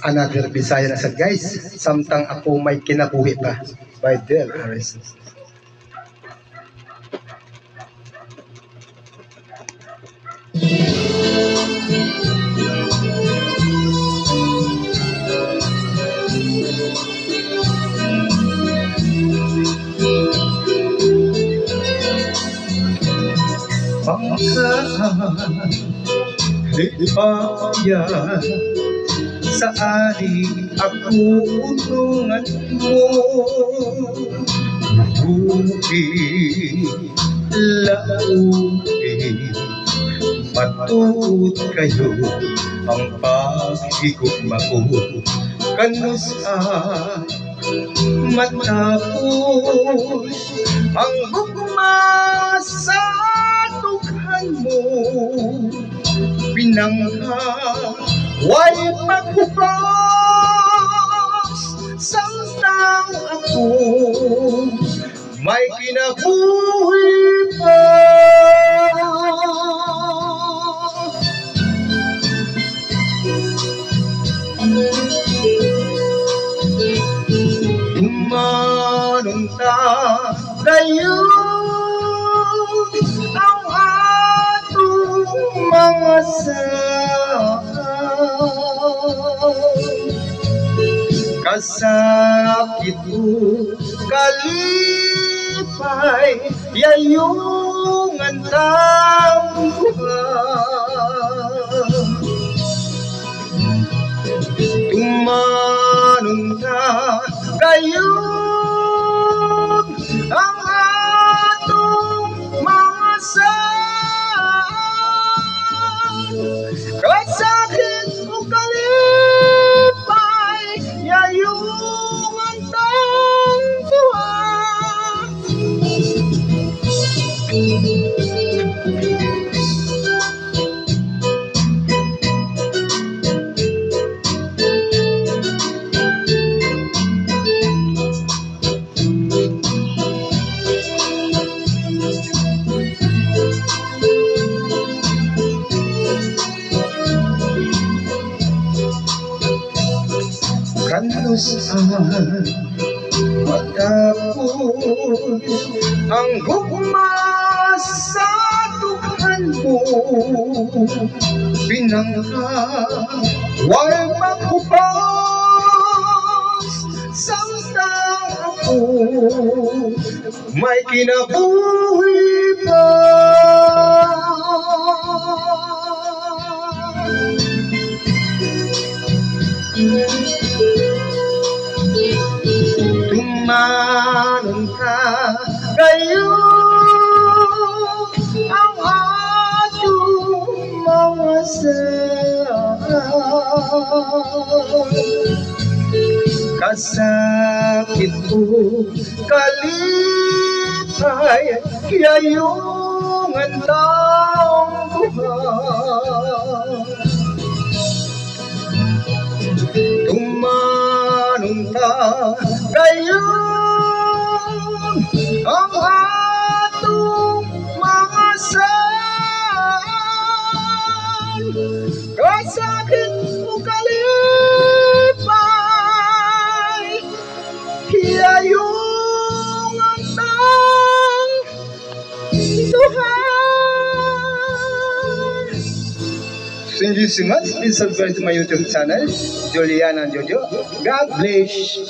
Another Bisaya na sad guys, samtang ako may kinabuhi pa by Del Harris. Pagkahipayan sa ari ako unungan mo, buhi laubi matuot kayo ang paghigugma ko kanusa matapos ang hugma sa dughan mo pinangha way maghugas samtang ako may kinabuhi pa. Umanunta kayo ang atong mga kasakit ko kalipay yayungan tamuhan tumanunta kayo ang atong mga kasakit ko kalipay yayungan tamuhan. Kanusan matapos ang gugma sa dughan mo pinangha way maghugas samtang ako may kinabuhi pa. Tumanunta kayo ang atong mga kasakit ko kalipay yayungan taong buhay tumanunta kayo ang atong mga kasakit o kalipay hiyayungan tang Tuhan. Thank you so much. Please subscribe to my YouTube channel, Juliana Jojo. God bless.